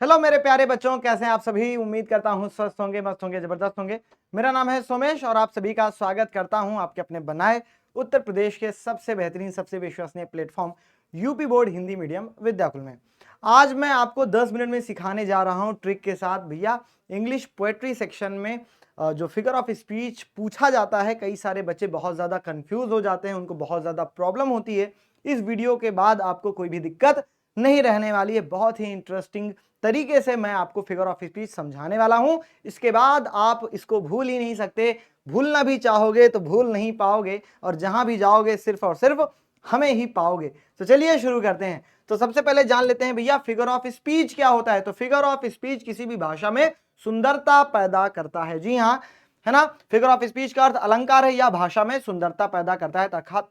Hello मेरे प्यारे बच्चों, कैसे हैं आप सभी। उम्मीद करता हूं स्वस्थ होंगे, मस्त होंगे, जबरदस्त होंगे। मेरा नाम है सोमेश और आप सभी का स्वागत करता हूं आपके अपने बनाए उत्तर प्रदेश के सबसे बेहतरीन, सबसे विश्वसनीय platform UP board Hindi medium Vidyakul में। आज मैं आपको 10 मिनट में सिखाने जा रहा हूं ट्रिक के साथ भैया। इंग्लिश पोएट्री सेक्शन में जो फिगर ऑफ स्पीच पूछा जाता है, कई सारे बच्चे बहुत ज़्यादा कंफ्यूज हो जाते हैं, उनको बहुत ज़्यादा प्रॉब्लम होती है। इस वीडियो के बाद आपको कोई भी दिक्कत नहीं रहने वाली है। बहुत ही इंटरेस्टिंग तरीके से मैं आपको फिगर ऑफ स्पीच समझाने वाला हूं। इसके बाद आप इसको भूल ही नहीं सकते, भूलना भी चाहोगे तो भूल नहीं पाओगे, और जहां भी जाओगे सिर्फ और सिर्फ हमें ही पाओगे। तो चलिए शुरू करते हैं। तो सबसे पहले जान लेते हैं भैया फिगर ऑफ स्पीच क्या होता है। तो फिगर ऑफ स्पीच किसी भी भाषा में सुंदरता पैदा करता है। जी हाँ, है ना। फिगर ऑफ स्पीच का अर्थ अलंकार है या भाषा में सुंदरता पैदा करता है, अर्थात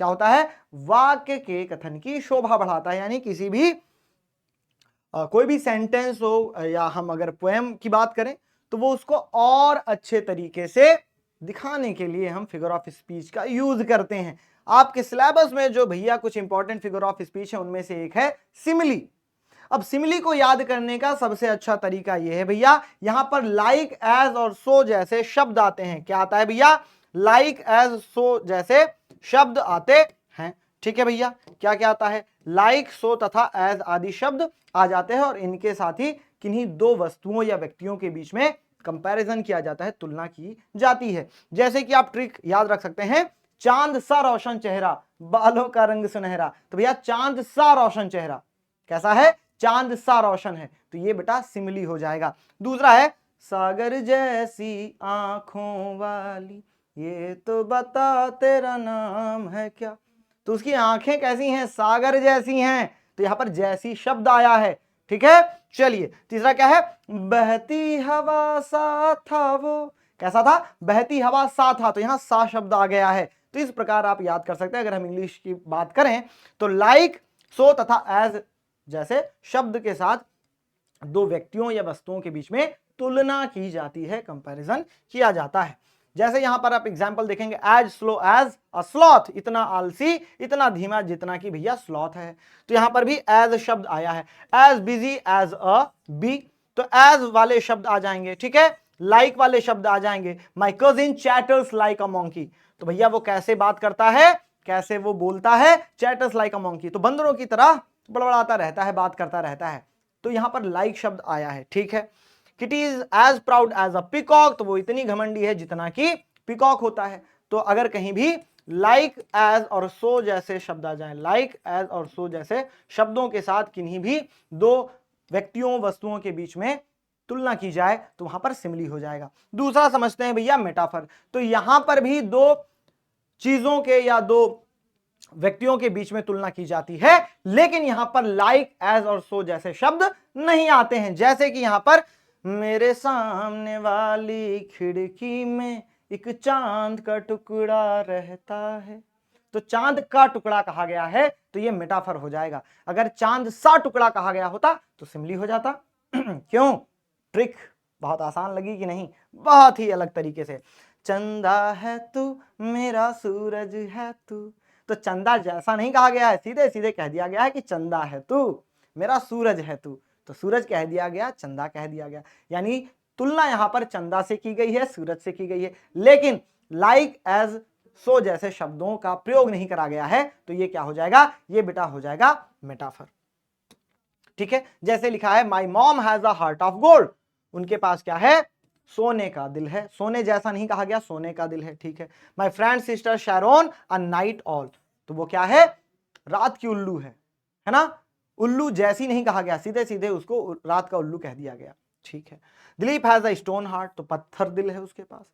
क्या होता है, वाक्य के कथन की शोभा बढ़ाता है। यानी किसी भी कोई भी सेंटेंस हो या हम अगर पोएम की बात करें तो वो उसको और अच्छे तरीके से दिखाने के लिए हम फिगर ऑफ स्पीच का यूज करते हैं। आपके सिलेबस में जो भैया कुछ इंपॉर्टेंट फिगर ऑफ स्पीच है उनमें से एक है सिमिली। अब सिमिली को याद करने का सबसे अच्छा तरीका यह है भैया, यहां पर लाइक एज और सो जैसे शब्द आते हैं। क्या आता है भैया? लाइक एज सो जैसे शब्द आते हैं। ठीक है भैया, क्या क्या आता है? लाइक, सो तथा एज आदि शब्द आ जाते हैं, और इनके साथ ही किन्हीं दो वस्तुओं या व्यक्तियों के बीच में कंपैरिजन किया जाता है, तुलना की जाती है। जैसे कि आप ट्रिक याद रख सकते हैं, चांद सा रोशन चेहरा, बालों का रंग सुनहरा। तो भैया चांद सा रोशन चेहरा कैसा है? चांद सा रोशन है। तो ये बेटा सिमिली हो जाएगा। दूसरा है सागर जैसी आंखों वाली, ये तो बता तेरा नाम है क्या। तो उसकी आंखें कैसी हैं? सागर जैसी हैं। तो यहां पर जैसी शब्द आया है। ठीक है, चलिए तीसरा क्या है? बहती हवा सा था वो। कैसा था? बहती हवा सा था, तो यहां सा शब्द आ गया है। तो इस प्रकार आप याद कर सकते हैं। अगर हम इंग्लिश की बात करें तो लाइक, सो तथा एज जैसे शब्द के साथ दो व्यक्तियों या वस्तुओं के बीच में तुलना की जाती है, कंपैरिजन किया जाता है। जैसे यहां पर आप एग्जांपल देखेंगे, as slow as a sloth, इतना आलसी, इतना धीमा जितना कि भैया स्लॉथ है। तो यहां पर भी एज शब्द आया है। As busy as a bee, तो एज वाले शब्द आ जाएंगे। ठीक है, लाइक वाले शब्द आ जाएंगे। My cousin chatters like a monkey, तो भैया वो कैसे बात करता है, कैसे वो बोलता है? चैटर्स लाइक अ मॉन्की, तो बंदरों की तरह बड़बड़ाता रहता है, बात करता रहता है। तो यहां पर लाइक शब्द आया है। ठीक है, Kitty is as proud as a peacock, तो वो इतनी घमंडी है जितना कि पिकॉक होता है। तो अगर कहीं भी लाइक एज और सो जैसे शब्द आ जाएं, लाइक एज और सो जैसे शब्दों के साथ किन्हीं भी दो व्यक्तियों वस्तुओं के बीच में तुलना की जाए तो वहां पर सिमिली हो जाएगा। दूसरा समझते हैं भैया मेटाफर। तो यहां पर भी दो चीजों के या दो व्यक्तियों के बीच में तुलना की जाती है, लेकिन यहां पर लाइक, एज और सो जैसे शब्द नहीं आते हैं। जैसे कि यहां पर मेरे सामने वाली खिड़की में एक चांद का टुकड़ा रहता है, तो चांद का टुकड़ा कहा गया है, तो ये मेटाफर हो जाएगा। अगर चांद सा टुकड़ा कहा गया होता तो सिमली हो जाता। क्यों? ट्रिक बहुत आसान लगी कि नहीं? बहुत ही अलग तरीके से। चंदा है तू, मेरा सूरज है तू, तो चंदा जैसा नहीं कहा गया है, सीधे सीधे कह दिया गया है कि चंदा है तू, मेरा सूरज है तू। तो सूरज कह दिया गया, चंदा कह दिया गया। यानी तुलना यहां पर चंदा से की गई है, सूरज से की गई है, लेकिन लाइक, एज, सो जैसे शब्दों का प्रयोग नहीं करा गया है। तो ये क्या हो जाएगा? ये बेटा हो जाएगा मेटाफर। ठीक है, जैसे लिखा है my mom has a heart of gold, उनके पास क्या है? सोने का दिल है। सोने जैसा नहीं कहा गया, सोने का दिल है। ठीक है, my friend sister Sharon a night all, तो वो क्या है? रात की उल्लू है ना। उल्लू जैसी नहीं कहा गया, सीधे सीधे उसको रात का उल्लू कह दिया गया। ठीक है, Dilip has a stone heart, तो पत्थर दिल है उसके पास।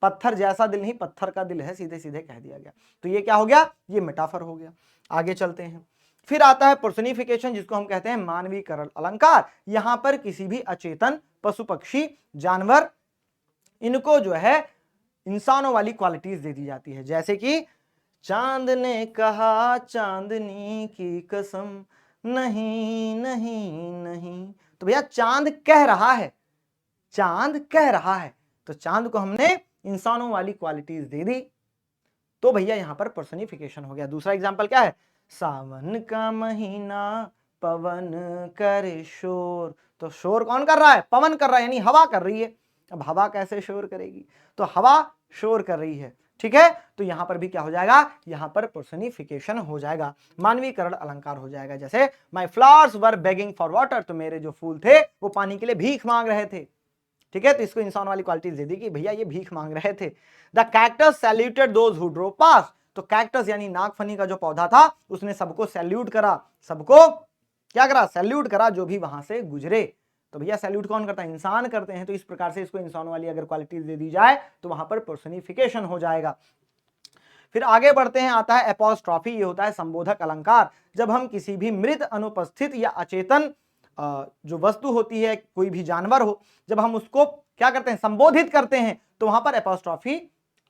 पत्थर जैसा दिल नहीं, पत्थर का दिल है, सीधे सीधे कह दिया गया। तो ये क्या हो गया? ये मेटाफर हो गया। आगे चलते हैं। फिर आता है पर्सनिफिकेशन, जिसको हम कहते हैं मानवीकरण अलंकार। यहां पर किसी भी अचेतन पशु, पक्षी, जानवर, इनको जो है इंसानों वाली क्वालिटीज दे दी जाती है। जैसे कि चांद ने कहा चांदनी की कसम, नहीं नहीं नहीं, तो भैया चांद कह रहा है, चांद कह रहा है, तो चांद को हमने इंसानों वाली क्वालिटीज दे दी, तो भैया यहां पर पर्सनिफिकेशन हो गया। दूसरा एग्जांपल क्या है? सावन का महीना पवन करे शोर। तो शोर कौन कर रहा है? पवन कर रहा है, यानी हवा कर रही है। अब हवा कैसे शोर करेगी? तो हवा शोर कर रही है, ठीक है। तो यहां पर भी क्या हो जाएगा? यहां पर पर्सनिफिकेशन हो जाएगा, मानवीकरण अलंकार हो जाएगा। जैसे my flowers were begging for water, तो मेरे जो फूल थे वो पानी के लिए भीख मांग रहे थे, ठीक है। तो इसको इंसान वाली क्वालिटीज दे दी कि भैया ये भीख मांग रहे थे। The cactus saluted those who drove past, तो कैक्टस यानी नागफनी का जो पौधा था उसने सबको सैल्यूट करा, सबको क्या करा? सैल्यूट करा, जो भी वहां से गुजरे। तो भैया सैल्यूट कौन करता है? इंसान करते हैं। तो इस प्रकार से इसको इंसान वाली अगर क्वालिटीज दे दी जाए तो वहां पर पर्सनिफिकेशन हो जाएगा। फिर आगे बढ़ते हैं, आता है एपोस्ट्रॉफी। ये होता है संबोधक अलंकार। जब हम किसी भी मृत, अनुपस्थित या अचेतन जो वस्तु होती है, कोई भी जानवर हो, जब हम उसको क्या करते हैं? संबोधित करते हैं, तो वहां पर एपोस्ट्रॉफी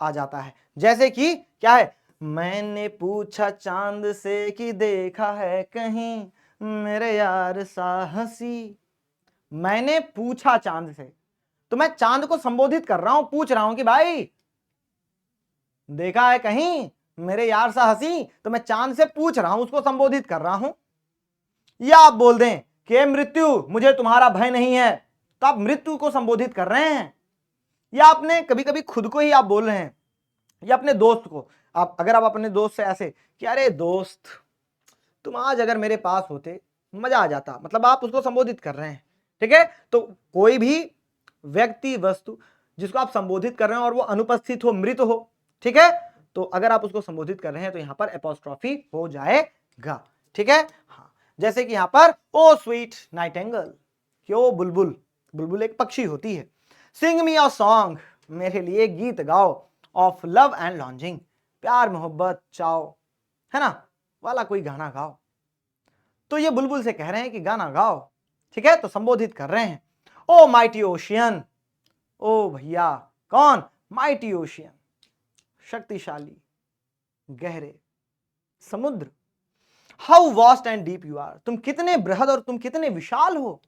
आ जाता है। जैसे कि क्या है? मैंने पूछा चांद से कि देखा है कहीं मेरे यार साहसी। मैंने पूछा चांद से, तो मैं चांद को संबोधित कर रहा हूं, पूछ रहा हूं कि भाई देखा है कहीं मेरे यार सा हंसी। तो मैं चांद से पूछ रहा हूं, उसको संबोधित कर रहा हूं। या आप बोल दें कि मृत्यु मुझे तुम्हारा भय नहीं है, तो आप मृत्यु को संबोधित कर रहे हैं। या आपने कभी कभी खुद को ही आप बोल रहे हैं, या अपने दोस्त को। आप अगर आप अपने दोस्त से ऐसे कि अरे दोस्त तुम आज अगर मेरे पास होते मजा आ जाता, मतलब आप उसको संबोधित कर रहे हैं, ठीक है। तो कोई भी व्यक्ति, वस्तु जिसको आप संबोधित कर रहे हैं और वो अनुपस्थित हो, मृत हो, ठीक है, तो अगर आप उसको संबोधित कर रहे हैं तो यहां पर एपोस्ट्रॉफी हो जाएगा, ठीक है। हाँ, जैसे कि यहां पर ओ स्वीट नाइटिंगेल, क्यों बुलबुल, बुलबुल एक पक्षी होती है। सिंग मी अ सॉन्ग, मेरे लिए गीत गाओ, ऑफ लव एंड लॉन्जिंग, प्यार मोहब्बत चाओ, है ना, वाला कोई गाना गाओ। तो ये बुलबुल से कह रहे हैं कि गाना गाओ, ठीक है। तो संबोधित कर रहे हैं। ओ माइटी ओशियन, ओ भैया कौन? माइटी ओशियन, शक्तिशाली गहरे समुद्र। How vast and deep you are, तुम कितने बृहद और तुम कितने विशाल हो।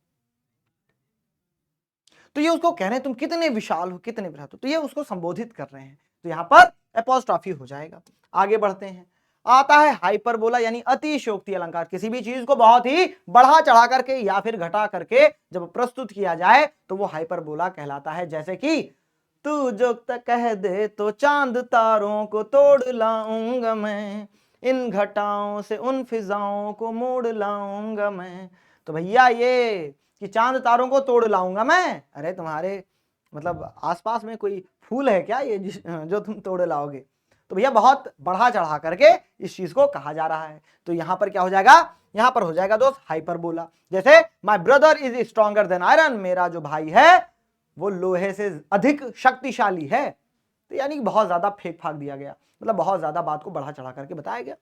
तो ये उसको कह रहे हैं तुम कितने विशाल हो, कितने बृहद हो। तो ये उसको संबोधित कर रहे हैं, तो यहां पर एपोस्ट्रॉफी हो जाएगा। आगे बढ़ते हैं, आता है हाइपरबोला, यानी अतिशयोक्ति अलंकार। किसी भी चीज को बहुत ही बढ़ा चढ़ा करके या फिर घटा करके जब प्रस्तुत किया जाए तो वो हाइपरबोला कहलाता है। जैसे कि तू जो कह दे तो चांद तारों को तोड़ लाऊंगा मैं, इन घटाओं से उन फिजाओं को मोड़ लाऊंगा मैं। तो भैया ये कि चांद तारों को तोड़ लाऊंगा मैं, अरे तुम्हारे मतलब आसपास में कोई फूल है क्या ये जो तुम तोड़ लाओगे। तो भैया बहुत बढ़ा चढ़ा करके इस चीज को कहा जा रहा है। तो यहां पर क्या हो जाएगा? यहां पर हो जाएगा दोस्त हाइपरबोला। जैसे my brother is stronger than iron, मेरा जो भाई है वो लोहे से अधिक शक्तिशाली है। तो यानी बहुत ज्यादा फेंक फाक दिया गया, मतलब बहुत ज्यादा बात को बढ़ा चढ़ा करके बताया गया।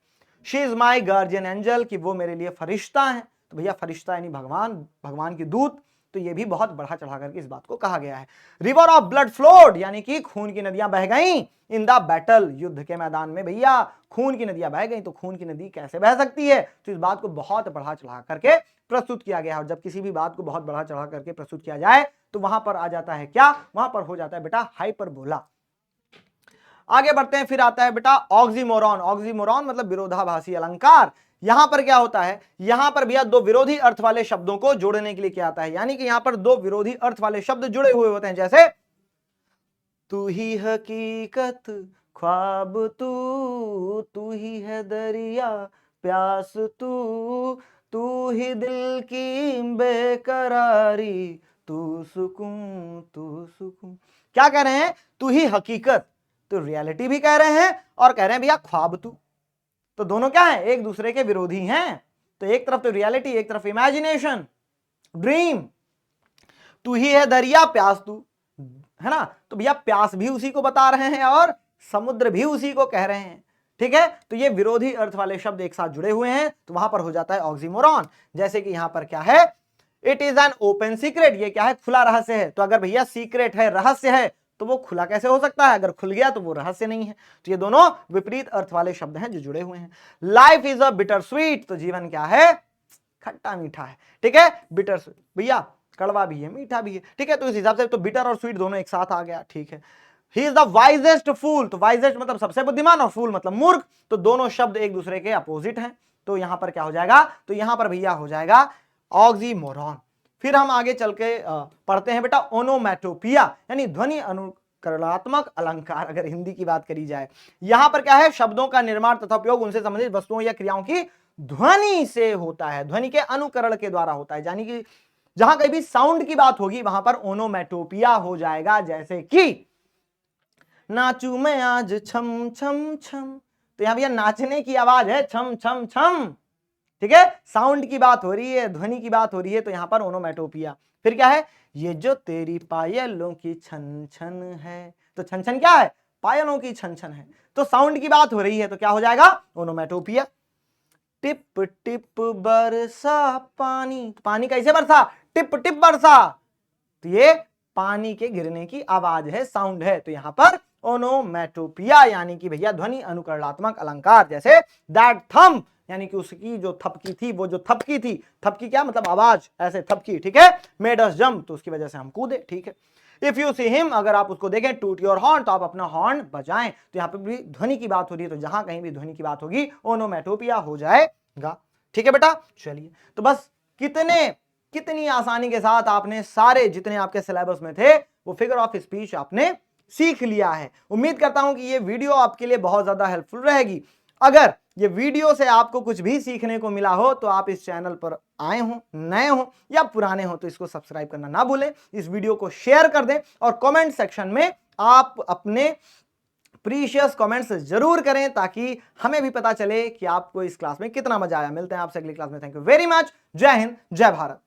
She is my guardian angel, कि वो मेरे लिए फरिश्ता है। तो भैया फरिश्ता यानी भगवान, भगवान की दूत। तो ये भी बहुत बढ़ा चढ़ा करके इस बात को कहा गया है। रिवर ऑफ ब्लड फ्लोड, यानी कि खून की नदियां बह गईं इन द बैटल, युद्ध के मैदान में भैया खून की नदियां बह गईं। तो खून की नदी कैसे बह सकती है? तो इस बात को बहुत बढ़ा चढ़ा करके प्रस्तुत किया गया है। और जब किसी भी बात को बहुत बढ़ा चढ़ा करके प्रस्तुत किया जाए तो वहां पर आ जाता है क्या? वहां पर हो जाता है बेटा हाइपरबोला। आगे बढ़ते हैं, फिर आता है बेटा ऑक्सीमोरॉन। ऑक्सीमोरॉन मतलब विरोधाभासी अलंकार। यहां पर क्या होता है? यहां पर भैया दो विरोधी अर्थ वाले शब्दों को जोड़ने के लिए क्या आता है, यानी कि यहां पर दो विरोधी अर्थ वाले शब्द जुड़े हुए होते हैं। जैसे तू ही हकीकत ख्वाब तू ही है दरिया प्यास तू ही दिल की बेकरारी तू सुकून। क्या कह रहे हैं? तू ही हकीकत, तो रियलिटी भी कह रहे हैं और कह रहे हैं भैया ख्वाब तू। तो दोनों क्या है? एक दूसरे के विरोधी हैं। तो एक तरफ तो रियलिटी, एक तरफ इमेजिनेशन, ड्रीम। तू ही है दरिया प्यास तू, है ना। तो भैया प्यास भी उसी को बता रहे हैं और समुद्र भी उसी को कह रहे हैं, ठीक है। तो ये विरोधी अर्थ वाले शब्द एक साथ जुड़े हुए हैं, तो वहां पर हो जाता है ऑक्सीमोरॉन। जैसे कि यहां पर क्या है? It is an open secret, ये क्या है? खुला रहस्य है। तो अगर भैया सीक्रेट है, रहस्य है, तो वो खुला कैसे हो सकता है? अगर खुल गया तो वो रहस्य नहीं है। तो ये दोनों विपरीत अर्थ वाले शब्द हैं जो जुड़े हुए हैं। Life is a bitter sweet, तो जीवन क्या है? खट्टा मीठा है, ठीक है। बिटर स्वीट भैया कड़वा भी है मीठा भी है, ठीक है। तो इस हिसाब से तो बिटर और स्वीट दोनों एक साथ आ गया, ठीक है। ही इज द वाइजेस्ट फूल, तो वाइजेस्ट मतलब सबसे बुद्धिमान और फूल मतलब मूर्ख। तो दोनों शब्द एक दूसरे के अपोजिट हैं, तो यहां पर क्या हो जाएगा, तो यहां पर भैया हो जाएगा ऑक्सीमोरॉन। फिर हम आगे चल के पढ़ते हैं बेटा ओनोमैटोपिया यानी ध्वनि अनुकरणात्मक अलंकार, अगर हिंदी की बात करी जाए। यहां पर क्या है, शब्दों का निर्माण तथा उपयोग उनसे संबंधित वस्तुओं या क्रियाओं की ध्वनि से होता है, ध्वनि के अनुकरण के द्वारा होता है। यानी कि जहां कहीं भी साउंड की बात होगी वहां पर ओनोमैटोपिया हो जाएगा। जैसे कि नाचू मैं आज छम छम छम, तो यहां भैया नाचने की आवाज है छम छम छम, ठीक है, साउंड की बात हो रही है, ध्वनि की बात हो रही है, तो यहां पर ओनोमैटोपिया। फिर क्या है, ये जो तेरी पायलों की छन छन है, तो छन छन क्या है, पायलों की छन छन है, तो साउंड की बात हो रही है, तो क्या हो जाएगा ओनोमैटोपिया। टिप टिप बरसा पानी, पानी कैसे बरसा, टिप टिप बरसा, तो ये पानी के गिरने की आवाज है, साउंड है, तो यहां पर ओनोमैटोपिया यानी कि भैया ध्वनि अनुकरणात्मक अलंकार। जैसे दैट थंब यानी कि उसकी जो थपकी थी, वो जो थपकी थी, थपकी क्या मतलब आवाज, ऐसे थपकी, ठीक है, मेड अस जंप, तो उसकी वजह से हम कूदे, ठीक है। इफ यू सी हिम, अगर आप उसको देखें, टूट योर हॉर्न, तो आप अपना हॉर्न बजाएं, तो यहां पर भी ध्वनि की बात हो रही है, तो जहां कहीं भी ध्वनि की बात होगी ओनोमैटोपिया हो जाएगा, ठीक है बेटा। चलिए, तो बस कितनी आसानी के साथ आपने सारे जितने आपके सिलेबस में थे वो फिगर ऑफ स्पीच आपने सीख लिया है। उम्मीद करता हूं कि ये वीडियो आपके लिए बहुत ज्यादा हेल्पफुल रहेगी। अगर ये वीडियो से आपको कुछ भी सीखने को मिला हो तो आप इस चैनल पर आए हो, नए हो या पुराने हो, तो इसको सब्सक्राइब करना ना भूलें, इस वीडियो को शेयर कर दें और कमेंट सेक्शन में आप अपने प्रीशियस कमेंट्स जरूर करें ताकि हमें भी पता चले कि आपको इस क्लास में कितना मजा आया। मिलते हैं आपसे अगली क्लास में। Thank you very much. जय हिंद, जय भारत।